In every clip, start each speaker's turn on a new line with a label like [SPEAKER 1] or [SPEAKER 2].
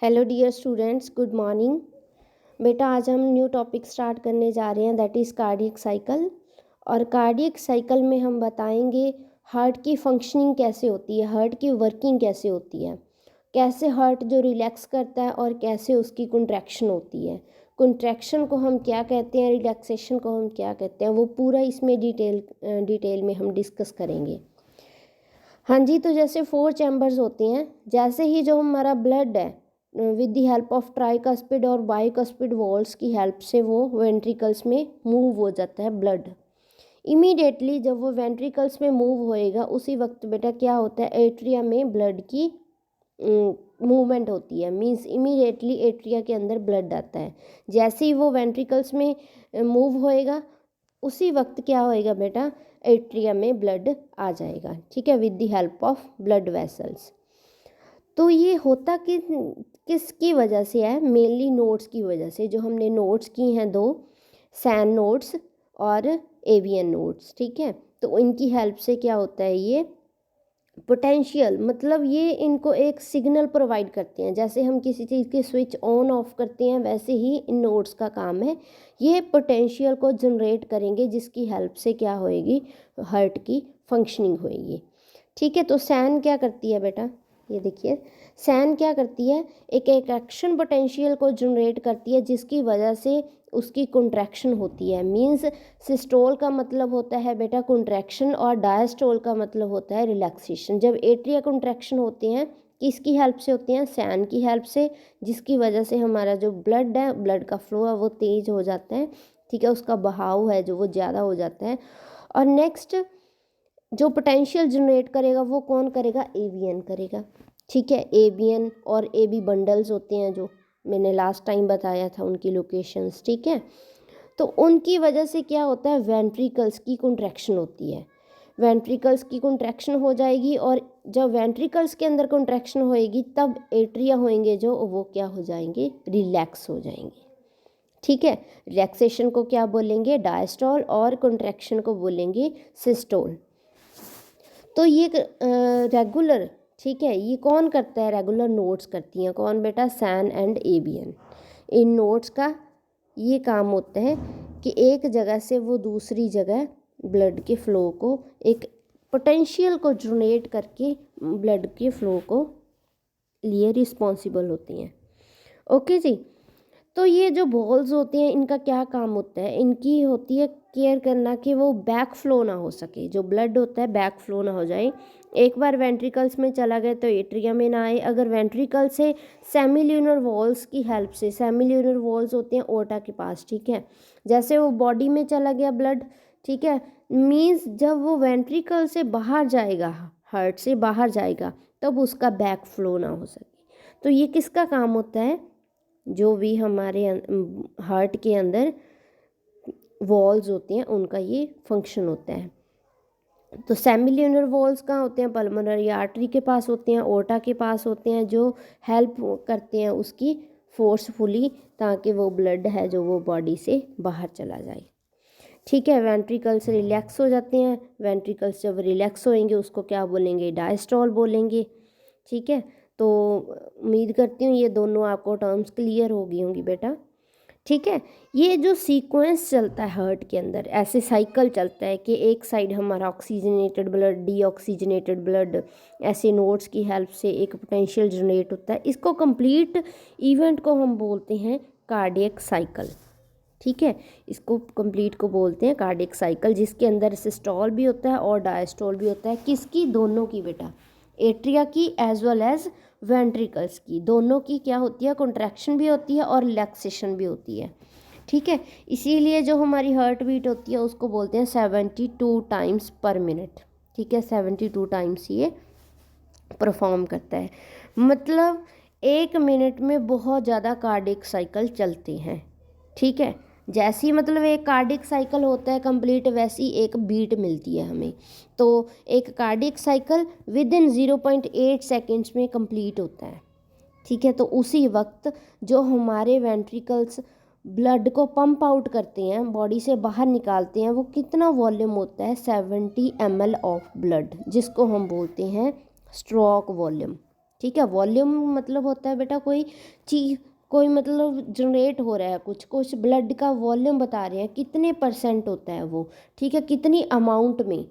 [SPEAKER 1] Hello dear students, good morning. बेटा आज हम न्यू टॉपिक स्टार्ट करने जा रहे हैं, दैट इज़ कार्डियक साइकिल। और कार्डियक साइकिल में हम बताएंगे हार्ट की फंक्शनिंग कैसे होती है, हार्ट की वर्किंग कैसे होती है, कैसे हार्ट जो रिलैक्स करता है और कैसे उसकी कंट्रैक्शन होती है। कंट्रैक्शन को हम क्या कहते हैं, रिलैक्सेशन को हम क्या कहते हैं, वो पूरा इसमें डिटेल में हम डिस्कस करेंगे। हाँ जी, तो जैसे 4 चैम्बर्स होते हैं, जैसे ही जो हमारा ब्लड है with the help of tricuspid और बाइकस्पिड वॉल्स की हेल्प से वो वेंट्रिकल्स में मूव हो जाता है ब्लड। इमीडिएटली जब वो वेंट्रिकल्स में मूव होएगा उसी वक्त बेटा क्या होता है, एट्रिया में ब्लड की मूवमेंट होती है। मींस इमीडिएटली एट्रिया के अंदर ब्लड आता है। जैसे ही वो वेंट्रिकल्स में मूव होएगा उसी वक्त क्या होएगा बेटा, एट्रिया में ब्लड आ जाएगा। ठीक है, with the help of blood vessels. तो ये होता किसकी वजह से है, मेनली नोड्स की वजह से। जो हमने नोड्स की हैं दो, सैन नोड्स और एवियन नोड्स। ठीक है, तो इनकी हेल्प से क्या होता है, ये पोटेंशियल मतलब ये इनको एक सिग्नल प्रोवाइड करते हैं। जैसे हम किसी चीज़ के स्विच ऑन ऑफ करते हैं वैसे ही इन नोड्स का काम है, ये पोटेंशियल को जनरेट करेंगे जिसकी हेल्प से क्या होएगी, हार्ट की फंक्शनिंग होएगी। ठीक है, तो सैन क्या करती है बेटा, ये देखिए सैन क्या करती है, एक एक्शन पोटेंशियल को जनरेट करती है जिसकी वजह से उसकी कंट्रैक्शन होती है। मींस सिस्टोल का मतलब होता है बेटा कंट्रैक्शन और डायस्टोल का मतलब होता है रिलैक्सेशन। जब एट्रिया कंट्रैक्शन होते हैं किसकी हेल्प से होते हैं, सैन की हेल्प से, जिसकी वजह से हमारा जो ब्लड है, ब्लड का फ्लो है वो तेज़ हो जाता है। ठीक है, उसका बहाव है जो वो ज़्यादा हो जाता है। और नेक्स्ट जो पोटेंशियल जनरेट करेगा वो कौन करेगा, एवीएन करेगा। ठीक है, एवीएन और एबी बंडल्स होते हैं जो मैंने लास्ट टाइम बताया था उनकी लोकेशंस। ठीक है, तो उनकी वजह से क्या होता है, वेंट्रिकल्स की कंट्रैक्शन होती है। वेंट्रिकल्स की कंट्रैक्शन हो जाएगी और जब वेंट्रिकल्स के अंदर कंट्रैक्शन होएगी तब एट्रिया होंगे जो वो क्या हो जाएंगे, रिलैक्स हो जाएंगे। ठीक है, रिलैक्सेशन को क्या बोलेंगे, डायस्टोल, और कंट्रैक्शन को बोलेंगे सिस्टोल। तो ये रेगुलर, ठीक है, ये कौन करता है, रेगुलर नोड्स करती हैं। कौन बेटा, सैन एंड एबियन। इन नोड्स का ये काम होता है कि एक जगह से वो दूसरी जगह ब्लड के फ़्लो को, एक पोटेंशियल को जनरेट करके ब्लड के फ़्लो को लिए रिस्पॉन्सिबल होती हैं। ओके जी, तो ये जो बॉल्स होते हैं इनका क्या काम होता है, इनकी होती है केयर करना कि वो बैक फ्लो ना हो सके, जो ब्लड होता है बैक फ्लो ना हो जाए। एक बार वेंट्रिकल्स में चला गया तो एट्रिया में ना आए। अगर वेंट्रिकल से सेमिल्यूनर वॉल्स की हेल्प से, सेमिल्यूनर वॉल्स होते हैं ओटा के पास, ठीक है, जैसे वो बॉडी में चला गया ब्लड, ठीक है, मीन्स जब वो वेंट्रिकल से बाहर जाएगा, हार्ट से बाहर जाएगा, तब उसका बैक फ्लो ना हो सके। तो ये किसका काम होता है, जो भी हमारे हार्ट के अंदर वॉल्स होती हैं उनका ये फंक्शन होता है। तो सेमिल्यूनर वॉल्स कहाँ होते हैं, पल्मोनरी आर्टरी के पास होते हैं, ओर्टा के पास होते हैं, जो हेल्प करते हैं उसकी फोर्सफुली, ताकि वो ब्लड है जो वो बॉडी से बाहर चला जाए। ठीक है, वेंट्रिकल्स रिलैक्स हो जाते हैं। वेंट्रिकल्स जब रिलैक्स होएंगे उसको क्या बोलेंगे, डायस्टोल बोलेंगे। ठीक है, तो उम्मीद करती हूँ ये दोनों आपको टर्म्स क्लियर हो गई होंगी बेटा। ठीक है, ये जो सीक्वेंस चलता है हार्ट के अंदर, ऐसे साइकिल चलता है कि एक साइड हमारा ऑक्सीजनेटेड ब्लड, डीऑक्सीजनेटेड ब्लड, ऐसे नोड्स की हेल्प से एक पोटेंशियल जनरेट होता है। इसको कंप्लीट इवेंट को हम बोलते हैं कार्डियक साइकिल। ठीक है, इसको कंप्लीट को बोलते हैं कार्डियक साइकिल, जिसके अंदर सिस्टोल भी होता है और डायस्टोल भी होता है। किसकी, दोनों की बेटा, एट्रिया की एज वेल एज वेंट्रिकल्स की, दोनों की क्या होती है, कंट्रैक्शन भी होती है और रिलैक्सेशन भी होती है। ठीक है, इसीलिए जो हमारी हार्ट बीट होती है उसको बोलते हैं 72 टाइम्स पर मिनट। ठीक है, 72 टाइम्स ये परफॉर्म करता है। मतलब 1 मिनट में बहुत ज़्यादा कार्डियक साइकिल चलते हैं। ठीक है, जैसी मतलब एक कार्डियक साइकिल होता है कंप्लीट, वैसी एक बीट मिलती है हमें। तो एक cardiac cycle with in 0.8 seconds में कंप्लीट होता है। ठीक है, तो उसी वक्त जो हमारे वेंट्रिकल्स ब्लड को पंप आउट करते हैं, बॉडी से बाहर निकालते हैं, वो कितना वॉल्यूम होता है, 70 ml ऑफ ब्लड, जिसको हम बोलते हैं स्ट्रोक वॉल्यूम। ठीक है। वॉल्यूम मतलब होता है बेटा कोई चीज, कोई मतलब जनरेट हो रहा है कुछ ब्लड का वॉल्यूम बता रहे हैं कितने % होता है वो, ठीक है, कितनी अमाउंट में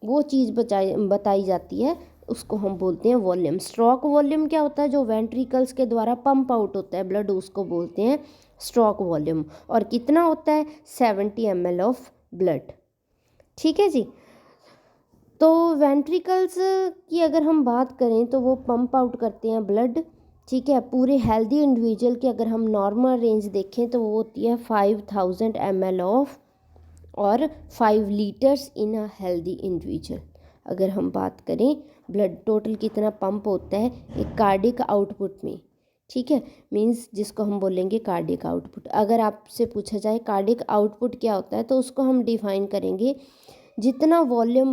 [SPEAKER 1] वो चीज़ बताई जाती है, उसको हम बोलते हैं वॉल्यूम। स्ट्रोक वॉल्यूम क्या होता है, जो वेंट्रिकल्स के द्वारा पंप आउट होता है ब्लड, उसको बोलते हैं स्ट्रोक वॉल्यूम। और कितना होता है, 70 ml ऑफ ब्लड, ठीक है जी। तो वेंट्रिकल्स की अगर हम बात करें तो वो पंप आउट करते हैं ब्लड, ठीक है। पूरे हेल्दी इंडिविजुअल की अगर हम नॉर्मल रेंज देखें तो वो होती है 5000 ml ऑफ और 5 litres in a healthy individual. अगर हम बात करें ब्लड टोटल कितना पंप होता है एक कार्डिक आउटपुट में, ठीक है, मींस जिसको हम बोलेंगे कार्डिक आउटपुट। अगर आपसे पूछा जाए कार्डिक आउटपुट क्या होता है तो उसको हम डिफाइन करेंगे जितना volume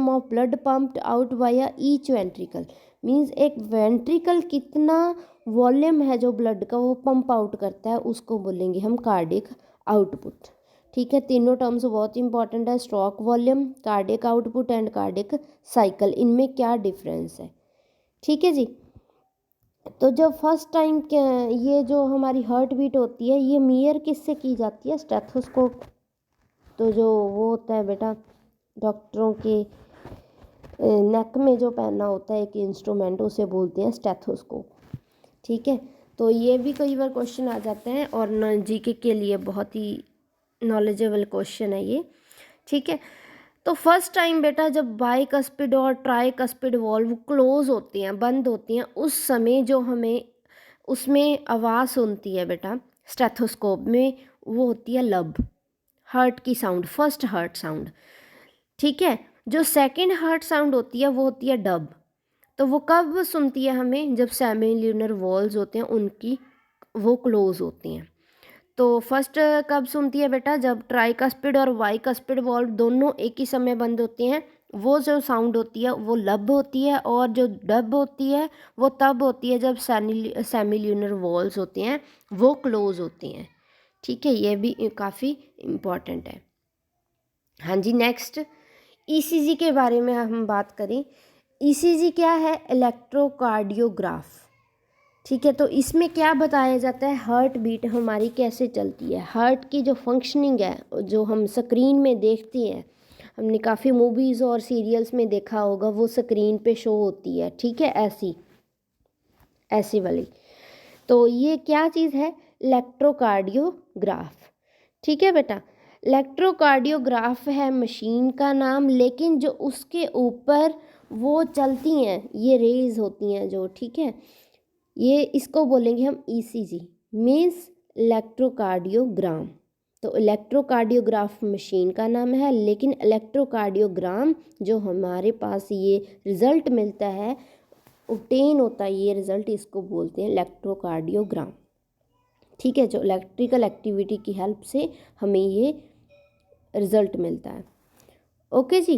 [SPEAKER 1] of blood pumped out via each ventricle, means एक वेंट्रिकल कितना वॉल्यूम है जो ब्लड का वो पंप आउट करता है, उसको बोलेंगे हम कार्डिक आउटपुट, ठीक है। तीनों टर्म्स बहुत इंपॉर्टेंट है, stroke volume, cardiac output and cardiac cycle. इनमें क्या डिफरेंस है, ठीक है जी। तो जब फर्स्ट टाइम ये जो हमारी हार्ट बीट होती है ये मेयर किससे की जाती है, स्टेथोस्कोप। तो जो वो होता है बेटा डॉक्टरों के नेक में जो पहनना होता है एक इंस्ट्रूमेंट, उसे बोलते हैं स्टेथोस्कोप, ठीक है। तो ये भी कई बार क्वेश्चन आ जाते हैं और जीके के लिए बहुत ही नॉलेजेबल क्वेश्चन है ये, ठीक है। तो फर्स्ट टाइम बेटा जब बाइकस्पिड और ट्राइकस्पिड वॉल्व क्लोज होती हैं, बंद होती हैं, उस समय जो हमें उसमें आवाज़ सुनती है बेटा स्टेथोस्कोप में, वो होती है लब, हार्ट की साउंड, फर्स्ट हार्ट साउंड, ठीक है। जो सेकंड हार्ट साउंड होती है वो होती है डब। तो वो कब सुनती है हमें, जब सेमिल्यूनर वॉल्स होते हैं उनकी वो क्लोज होती हैं। तो फर्स्ट कब सुनती है बेटा, जब ट्राइकस्पिड और वाइकस्पिड वॉल्व दोनों एक ही समय बंद होते हैं, वो जो साउंड होती है वो लब होती है। और जो डब होती है वो तब होती है जब सेमिल्यूनर वॉल्स होते हैं वो क्लोज होते हैं, ठीक है। ये भी काफ़ी इम्पॉर्टेंट है। हाँ जी, नेक्स्ट ईसीजी के बारे में हम बात करें। ईसीजी क्या है, इलेक्ट्रोकार्डियोग्राफ, ठीक है। तो इसमें क्या बताया जाता है, हार्ट बीट हमारी कैसे चलती है, हार्ट की जो फंक्शनिंग है जो हम स्क्रीन में देखते हैं, हमने काफ़ी मूवीज़ और सीरियल्स में देखा होगा, वो स्क्रीन पे शो होती है, ठीक है, ऐसी वाली। तो ये क्या चीज़ है, इलेक्ट्रोकार्डियोग्राफ, ठीक है बेटा। इलेक्ट्रोकार्डियोग्राफ है मशीन का नाम, लेकिन जो उसके ऊपर वो चलती हैं ये रेज होती हैं जो, ठीक है, ये इसको बोलेंगे हम ईसीजी, मीन्स इलेक्ट्रोकार्डियोग्राम। तो इलेक्ट्रोकार्डियोग्राफ मशीन का नाम है, लेकिन इलेक्ट्रोकार्डियोग्राम जो हमारे पास ये रिज़ल्ट मिलता है, ऑब्टेन होता है ये रिज़ल्ट, इसको बोलते हैं इलेक्ट्रोकार्डियोग्राम, ठीक है। जो इलेक्ट्रिकल एक्टिविटी की हेल्प से हमें ये रिज़ल्ट मिलता है, ओके जी।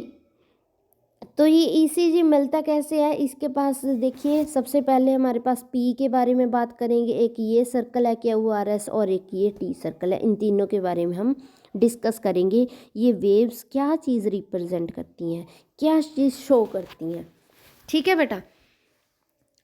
[SPEAKER 1] तो ये ईसीजी मिलता कैसे है, इसके पास देखिए सबसे पहले हमारे पास पी के बारे में बात करेंगे, एक ये सर्कल है QRS और एक ये टी सर्कल है, इन तीनों के बारे में हम डिस्कस करेंगे। ये वेव्स क्या चीज़ रिप्रेजेंट करती हैं, क्या चीज़ शो करती हैं, ठीक है बेटा।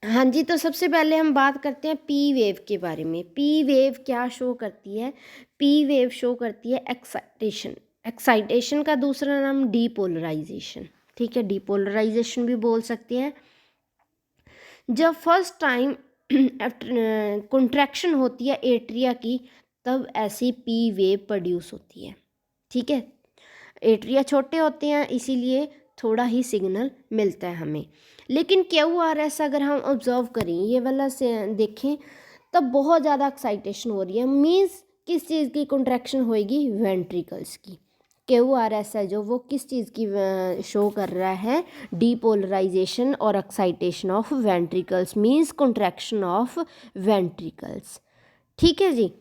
[SPEAKER 1] हाँ जी, तो सबसे पहले हम बात करते हैं पी वेव के बारे में। पी वेव क्या शो करती है, पी वेव शो करती है एक्साइटेशन। एक्साइटेशन का दूसरा नाम डीपोलराइजेशन, ठीक है, डीपोलराइजेशन भी बोल सकते हैं। जब फर्स्ट टाइम कॉन्ट्रैक्शन होती है एट्रिया की, तब ऐसी पी वेव प्रोड्यूस होती है, ठीक है। एट्रिया छोटे होते हैं इसीलिए थोड़ा ही सिग्नल मिलता है हमें। लेकिन QRS अगर हम ऑब्जर्व करें, ये वाला से देखें, तब बहुत ज़्यादा एक्साइटेशन हो रही है, मीन्स किस चीज़ की कॉन्ट्रैक्शन होएगी, वेंट्रिकल्स की। QRS है जो वो किस चीज़ की शो कर रहा है, डीपोलराइजेशन और excitation of ventricles, means contraction of ventricles, ठीक है जी।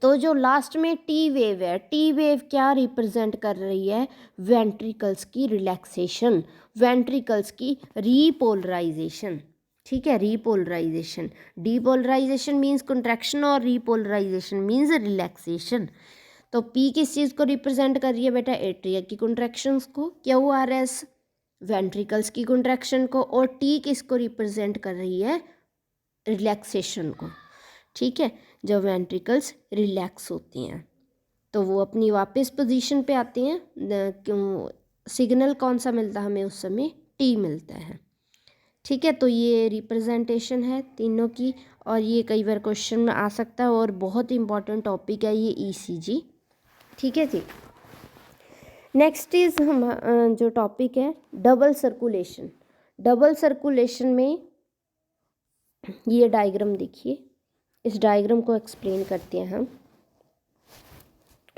[SPEAKER 1] तो जो लास्ट में टी वेव है, टी वेव क्या रिप्रेजेंट कर रही है, वेंट्रिकल्स की रिलैक्सेशन, वेंट्रिकल्स की रीपोलराइजेशन, ठीक है, रीपोलराइजेशन। डीपोलराइजेशन मीन्स कंट्रैक्शन और रीपोलराइजेशन मीन्स रिलैक्सेशन। तो पी किस चीज़ को रिप्रेजेंट कर रही है बेटा, एट्रिया की कंट्रैक्शंस को, QRS वेंट्रिकल्स की कंट्रैक्शन को, और टी किसको रिप्रेजेंट कर रही है, रिलैक्सेशन को। ठीक है, जब वेंट्रिकल्स रिलैक्स होती हैं तो वो अपनी वापस पोजीशन पे आती हैं। क्यों, सिग्नल कौन सा मिलता है हमें उस समय, टी मिलता है। ठीक है, तो ये रिप्रेजेंटेशन है तीनों की, और ये कई बार क्वेश्चन में आ सकता है, और बहुत इंपॉर्टेंट टॉपिक है ये ईसीजी। ठीक है जी। नेक्स्ट इज हम जो टॉपिक है डबल सर्कुलेशन। डबल सर्कुलेशन में ये डायग्राम देखिए, इस डायग्राम को एक्सप्लेन करते हैं हम।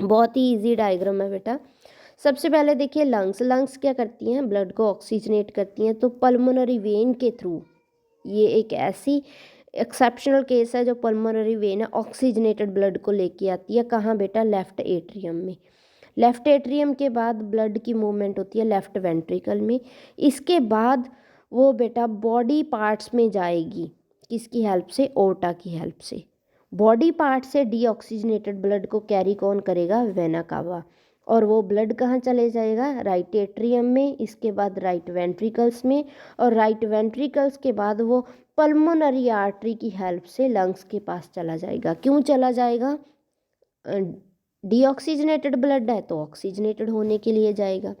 [SPEAKER 1] बहुत ही इजी डायग्राम है बेटा। सबसे पहले देखिए लंग्स क्या करती हैं, ब्लड को ऑक्सीजनेट करती हैं। तो पल्मोनरी वेन के थ्रू, ये एक ऐसी एक्सेप्शनल केस है जो पल्मोनरी वेन है ऑक्सीजनेटेड ब्लड को लेके आती है। कहाँ बेटा, लेफ्ट एट्रियम में। लेफ्ट एट्रियम के बाद ब्लड की मूवमेंट होती है लेफ्ट वेंट्रिकल में। इसके बाद वो बेटा बॉडी पार्ट्स में जाएगी, किसकी हेल्प से, ओर्टा की हेल्प से। बॉडी पार्ट से डीऑक्सीजनेटेड ब्लड को कैरी कौन करेगा, वेना कावा। और वो ब्लड कहाँ चले जाएगा, राइट एट्रियम में, इसके बाद राइट वेंट्रिकल्स में, और राइट वेंट्रिकल्स के बाद वो पल्मोनरी आर्टरी की हेल्प से लंग्स के पास चला जाएगा। क्यों चला जाएगा, डीऑक्सीजनेटेड ब्लड है तो ऑक्सीजनेटेड होने के लिए जाएगा।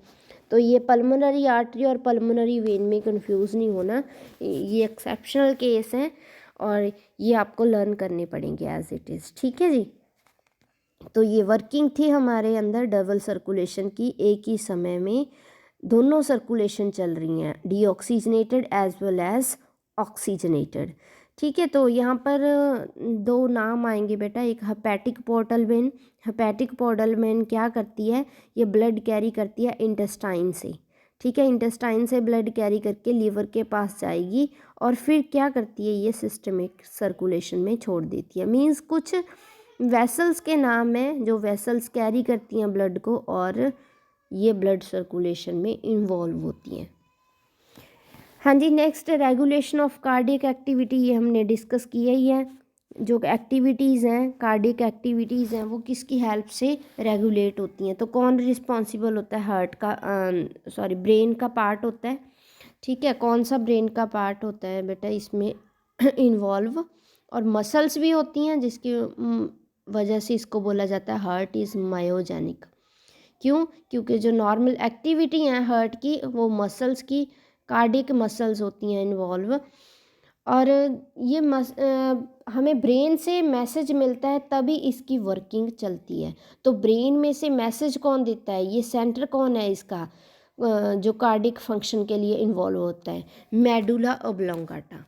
[SPEAKER 1] तो ये पल्मोनरी आर्टरी और पल्मोनरी वेन में कंफ्यूज नहीं होना, ये एक्सेप्शनल केस हैं और ये आपको लर्न करने पड़ेंगे एज इट इज़। ठीक है जी। तो ये वर्किंग थी हमारे अंदर डबल सर्कुलेशन की, एक ही समय में दोनों सर्कुलेशन चल रही हैं, deoxygenated as well as oxygenated. ठीक है, तो यहाँ पर दो नाम आएंगे बेटा, एक hepatic portal vein. Hepatic portal vein क्या करती है, ये ब्लड कैरी करती है इंटेस्टाइन से। ठीक है, इंटेस्टाइन से ब्लड कैरी करके लीवर के पास जाएगी, और फिर क्या करती है, ये सिस्टमिक सर्कुलेशन में छोड़ देती है। मीन्स कुछ वेसल्स के नाम हैं जो वेसल्स कैरी करती हैं ब्लड को, और ये ब्लड सर्कुलेशन में इन्वॉल्व होती हैं। हाँ जी, next regulation of cardiac activity, ये हमने डिस्कस किया ही है। जो एक्टिविटीज़ हैं, कार्डियक एक्टिविटीज़ हैं, वो किसकी हेल्प से रेगुलेट होती हैं। तो कौन रिस्पॉन्सिबल होता है, हार्ट का, ब्रेन का पार्ट होता है। ठीक है, कौन सा ब्रेन का पार्ट होता है बेटा इसमें इन्वॉल्व, और मसल्स भी होती हैं जिसकी वजह से इसको बोला जाता है हार्ट इज़ मायोजेनिक। क्यों, क्योंकि जो नॉर्मल एक्टिविटी है हार्ट की, वो मसल्स की, कार्डियक मसल्स होती हैं इन्वॉल्व। और ये हमें ब्रेन से मैसेज मिलता है तभी इसकी वर्किंग चलती है। तो ब्रेन में से मैसेज कौन देता है, ये सेंटर कौन है इसका, जो कार्डियक फंक्शन के लिए इन्वॉल्व होता है, medulla oblongata.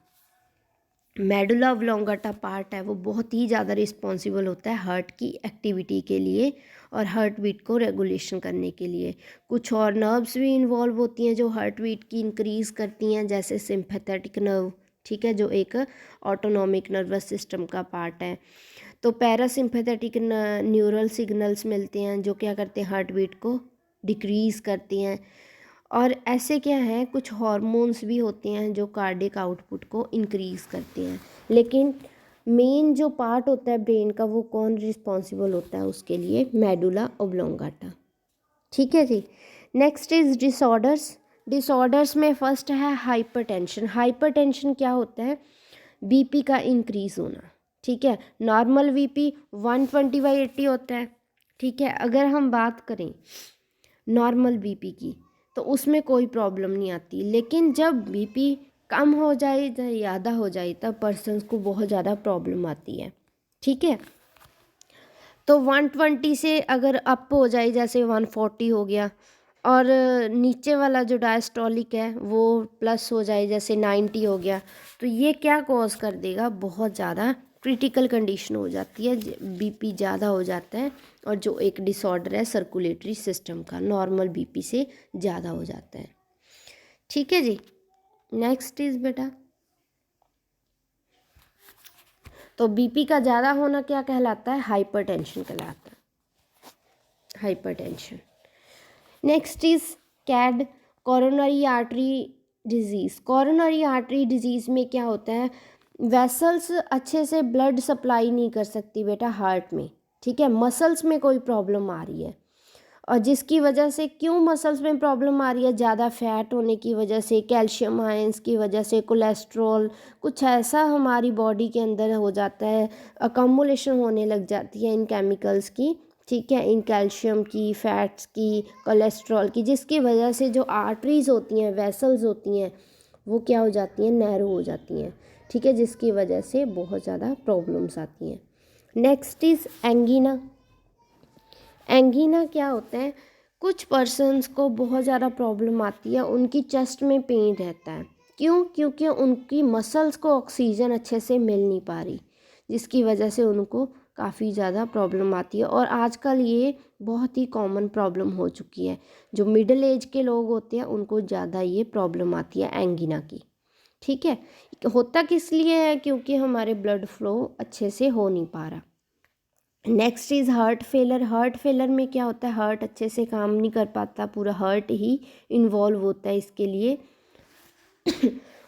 [SPEAKER 1] Medulla oblongata part है वो बहुत ही ज़्यादा रिस्पॉन्सिबल होता है हार्ट की एक्टिविटी के लिए और हार्ट बीट को रेगुलेशन करने के लिए। कुछ और नर्व्स भी इन्वॉल्व होती हैं जो हार्ट बीट की इंक्रीज़ करती हैं, जैसे सिंपैथेटिक नर्व। ठीक है, जो एक ऑटोनॉमिक नर्वस सिस्टम का पार्ट है। तो पैरासिम्पैथेटिक न्यूरल सिग्नल्स मिलते हैं जो क्या करते हैं, हार्ट बीट को डिक्रीज़ करती हैं। और ऐसे क्या है, कुछ हार्मोन्स भी होते हैं जो कार्डियक आउटपुट को इंक्रीज़ करते हैं। लेकिन मेन जो पार्ट होता है ब्रेन का, वो कौन रिस्पॉन्सिबल होता है उसके लिए, मेडुला ऑब्लोंगाटा। ठीक है जी। Next is disorders. डिसऑर्डर्स में फर्स्ट है हाइपरटेंशन। हाइपरटेंशन क्या होता है, बीपी का इंक्रीज़ होना। ठीक है, नॉर्मल बीपी 120/80 होता है। ठीक है, अगर हम बात करें नॉर्मल बीपी की तो उसमें कोई प्रॉब्लम नहीं आती, लेकिन जब बीपी कम हो जाए या ज़्यादा हो जाए तब पर्सन्स को बहुत ज़्यादा प्रॉब्लम आती है। ठीक है, तो 120 से अगर अप हो जाए, जैसे 140 हो गया, और नीचे वाला जो डायस्टोलिक है वो प्लस हो जाए, जैसे 90 हो गया, तो ये क्या कॉज कर देगा, बहुत ज़्यादा क्रिटिकल कंडीशन हो जाती है, बीपी ज़्यादा हो जाता है, और जो एक डिसऑर्डर है सर्कुलेटरी सिस्टम का, नॉर्मल बीपी से ज़्यादा हो जाता है। ठीक है जी। नेक्स्ट इज़ बेटा, तो बीपी का ज़्यादा होना क्या कहलाता है, हाइपरटेंशन कहलाता है, hypertension. Next is CAD, coronary artery disease. Coronary artery disease में क्या होता है, वेसल्स अच्छे से ब्लड सप्लाई नहीं कर सकती बेटा हार्ट में। ठीक है, मसल्स में कोई प्रॉब्लम आ रही है, और जिसकी वजह से क्यों मसल्स में प्रॉब्लम आ रही है, ज़्यादा फैट होने की वजह से, कैल्शियम आयंस की वजह से, कोलेस्ट्रॉल, कुछ ऐसा हमारी बॉडी के अंदर हो जाता है, अकम्युलेशन होने लग जाती है इन केमिकल्स की, ठीक है, इन कैल्शियम की, फैट्स की, कोलेस्ट्रॉल की, जिसकी वजह से जो आर्टरीज़ होती हैं, वेसल्स होती हैं, वो क्या हो जाती हैं, नैरो हो जाती हैं, ठीक है, जिसकी वजह से बहुत ज़्यादा प्रॉब्लम्स आती हैं। Next is एंगीना। एंगीना क्या होता है, कुछ पर्सन्स को बहुत ज़्यादा प्रॉब्लम आती है, उनकी चेस्ट में पेन रहता है, क्यों, क्योंकि उनकी मसल्स को ऑक्सीजन अच्छे से मिल नहीं पा रही, जिसकी वजह से उनको काफ़ी ज़्यादा प्रॉब्लम आती है। और आजकल ये बहुत ही कॉमन प्रॉब्लम हो चुकी है, जो मिडिल एज के लोग होते हैं उनको ज़्यादा ये प्रॉब्लम आती है एंगीना की, ठीक है। होता किस लिए है, क्योंकि हमारे ब्लड फ्लो अच्छे से हो नहीं पा रहा। Next is heart failure. Heart failure में क्या होता है, हार्ट अच्छे से काम नहीं कर पाता, पूरा हार्ट ही इन्वॉल्व होता है इसके लिए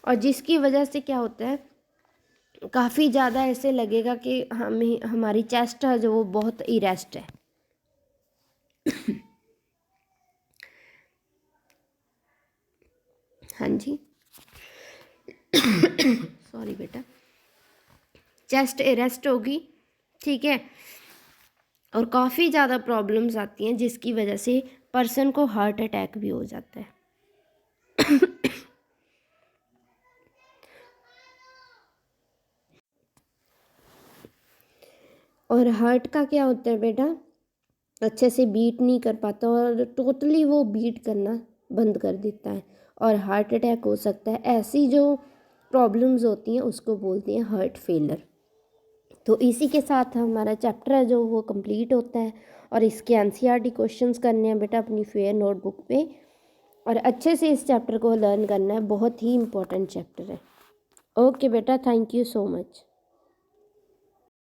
[SPEAKER 1] और जिसकी वजह से क्या होता है, काफ़ी ज़्यादा ऐसे लगेगा कि हमें, हमारी चेस्ट है जो वो बहुत इरेस्ट है हाँ जी सॉरी बेटा, चेस्ट इरेस्ट होगी, ठीक है, और काफ़ी ज़्यादा प्रॉब्लम्स आती हैं, जिसकी वजह से पर्सन को हार्ट अटैक भी हो जाता है और हार्ट का क्या होता है बेटा, अच्छे से बीट नहीं कर पाता और टोटली वो बीट करना बंद कर देता है और हार्ट अटैक हो सकता है। ऐसी जो प्रॉब्लम्स होती हैं उसको बोलते हैं हार्ट फेलर। तो इसी के साथ हमारा चैप्टर है जो वो कंप्लीट होता है और इसके एनसीईआरटी क्वेश्चंस करने हैं बेटा अपनी फेयर नोटबुक पे और अच्छे से इस चैप्टर को लर्न करना है, बहुत ही इम्पोर्टेंट चैप्टर है। ओके बेटा, थैंक यू सो मच।